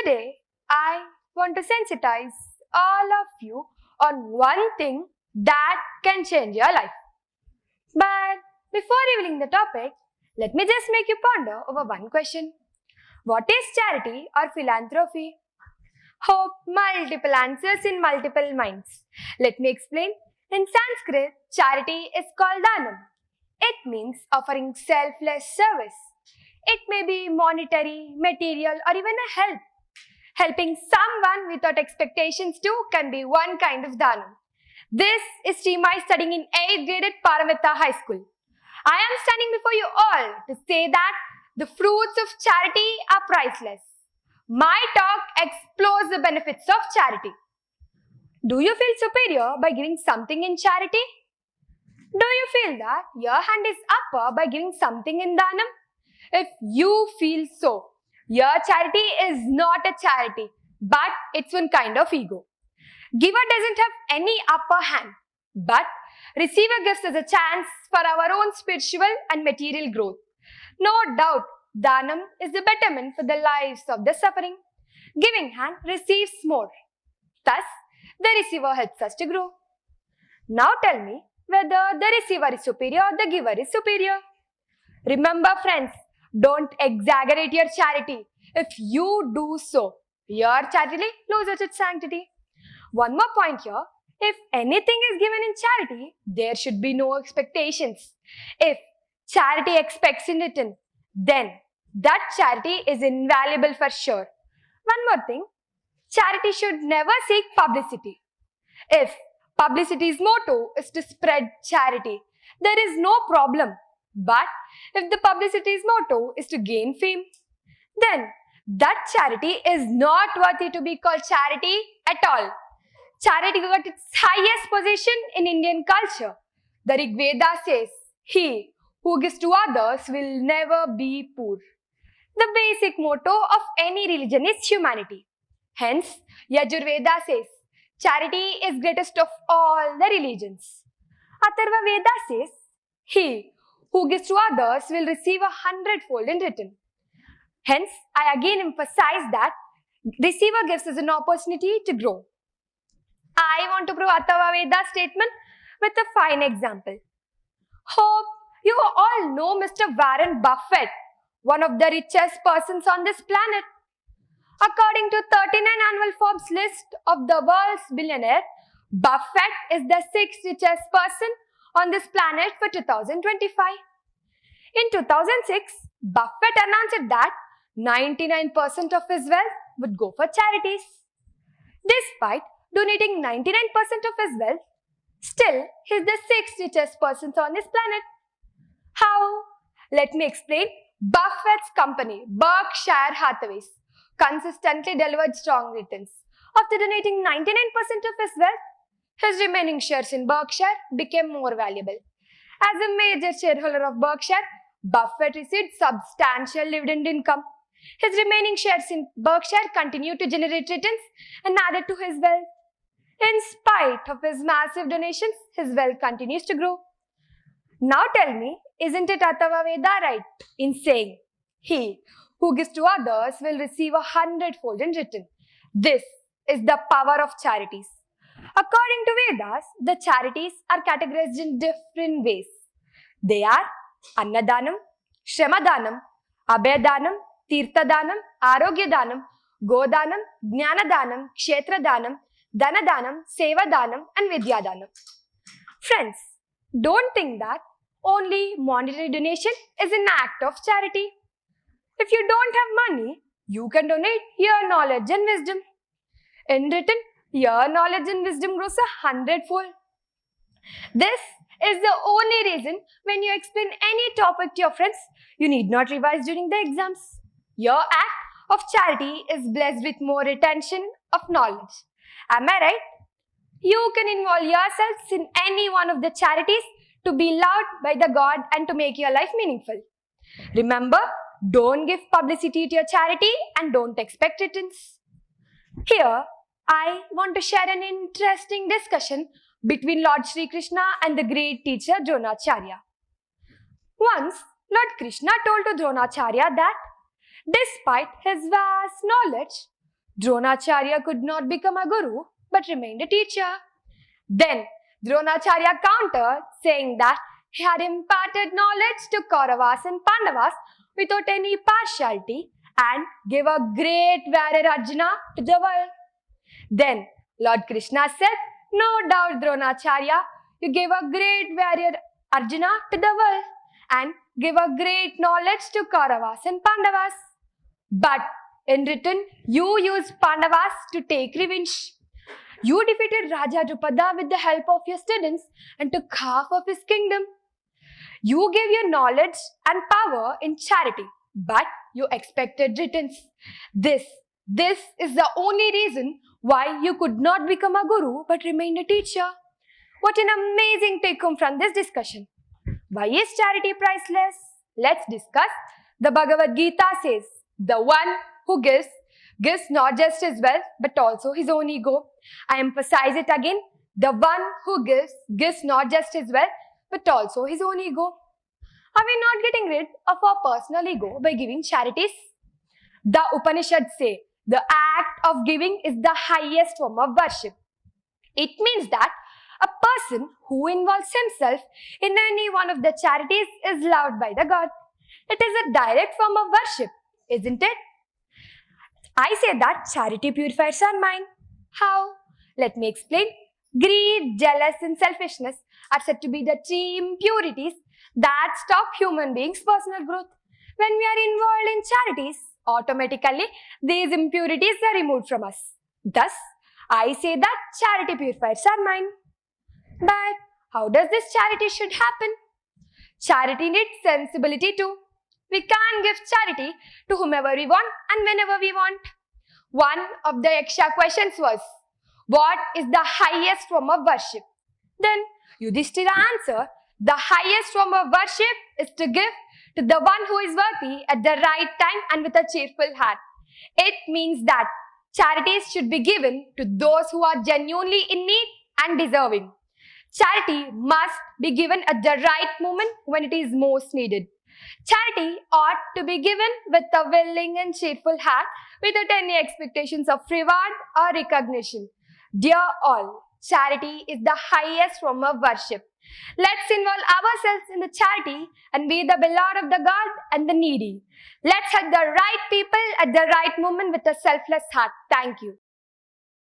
Today, I want to sensitize all of you on one thing that can change your life. But before revealing the topic, let me just make you ponder over one question. What is charity or philanthropy? Hope multiple answers in multiple minds. Let me explain. In Sanskrit, charity is called dhanam. It means offering selfless service. It may be monetary, material, or even a help. Helping someone without expectations too can be one kind of dhanam. This is Srimai studying in 8th grade at Paramita High School. I am standing before you all to say that the fruits of charity are priceless. My talk explores the benefits of charity. Do you feel superior by giving something in charity? Do you feel that your hand is upper by giving something in dhanam? If you feel so, your charity is not a charity, but it's one kind of ego. Giver doesn't have any upper hand, but receiver gives us a chance for our own spiritual and material growth. No doubt, dhanam is the betterment for the lives of the suffering. Giving hand receives more. Thus, the receiver helps us to grow. Now tell me whether the receiver is superior or the giver is superior. Remember friends, don't exaggerate your charity. If you do so, your charity loses its sanctity. One more point here. If anything is given in charity, there should be no expectations. If charity expects in return, then that charity is invaluable for sure. One more thing, charity should never seek publicity. If publicity's motto is to spread charity, there is no problem. But if the publicity's motto is to gain fame, then that charity is not worthy to be called charity at all. Charity got its highest position in Indian culture. The Rig Veda says, "He who gives to others will never be poor." The basic motto of any religion is humanity. Hence, Yajurveda says, charity is greatest of all the religions. Atharva Veda says, "He who gives to others will receive 100-fold in return." Hence, I again emphasize that receiver gives us an opportunity to grow. I want to prove Atharva Veda's statement with a fine example. Hope you all know Mr. Warren Buffett, one of the richest persons on this planet. According to 39 annual Forbes list of the world's billionaire, Buffett is the 6th richest person on this planet for 2025. In 2006, Buffett announced that 99% of his wealth would go for charities. Despite donating 99% of his wealth, still he is the 6th richest person on this planet. How? Let me explain. Buffett's company, Berkshire Hathaway, consistently delivered strong returns. After donating 99% of his wealth, his remaining shares in Berkshire became more valuable. As a major shareholder of Berkshire, Buffett received substantial dividend income. His remaining shares in Berkshire continued to generate returns and added to his wealth. In spite of his massive donations, his wealth continues to grow. Now tell me, isn't it Atharva Veda right in saying, "He who gives to others will receive 100-fold in return"? This is the power of charities. According to Vedas, the charities are categorized in different ways. They are Annadanam, Shramadhanam, Abhayadanam, Tirthadanam, Arogyadanam, Godanam, Jnanadanam, Kshetradanam, Dhanadanam, Sevadanam, and Vidyadanam. Friends, don't think that only monetary donation is an act of charity. If you don't have money, you can donate your knowledge and wisdom. In return, your knowledge and wisdom grows 100-fold. This is the only reason when you explain any topic to your friends, you need not revise during the exams. Your act of charity is blessed with more retention of knowledge. Am I right? You can involve yourselves in any one of the charities to be loved by the God and to make your life meaningful. Remember, don't give publicity to your charity and don't expect returns. Here, I want to share an interesting discussion between Lord Sri Krishna and the great teacher Dronacharya. Once, Lord Krishna told to Dronacharya that despite his vast knowledge, Dronacharya could not become a guru but remained a teacher. Then Dronacharya countered, saying that he had imparted knowledge to Kauravas and Pandavas without any partiality and gave a great warrior Arjuna to the world. Then Lord Krishna said, "No doubt, Dronacharya, you gave a great warrior Arjuna to the world and gave a great knowledge to Kauravas and Pandavas. But in return, you used Pandavas to take revenge. You defeated Raja Drupada with the help of your students and took half of his kingdom. You gave your knowledge and power in charity, but you expected returns. This is the only reason why you could not become a guru but remained a teacher." What an amazing take home from this discussion. Why is charity priceless? Let's discuss. The Bhagavad Gita says, "The one who gives not just his wealth but also his own ego." I emphasize it again. The one who gives not just his wealth but also his own ego. Are we not getting rid of our personal ego by giving charities? The Upanishads say the act of giving is the highest form of worship. It means that a person who involves himself in any one of the charities is loved by the God. It is a direct form of worship, isn't it? I say that charity purifies our mind. How? Let me explain. Greed, jealousy, and selfishness are said to be the three impurities that stop human beings' personal growth. When we are involved in charities, automatically these impurities are removed from us. Thus, I say that charity purifies our mind. But how does this charity should happen? Charity needs sensibility too. We can't give charity to whomever we want and whenever we want. One of the Yaksha questions was, what is the highest form of worship? Then Yudhishthira answered, the highest form of worship is to give to the one who is worthy at the right time and with a cheerful heart. It means that charities should be given to those who are genuinely in need and deserving. Charity must be given at the right moment when it is most needed. Charity ought to be given with a willing and cheerful heart without any expectations of reward or recognition. Dear all, charity is the highest form of worship. Let's involve ourselves in the charity and be the beloved of the God and the needy. Let's help the right people at the right moment with a selfless heart. Thank you.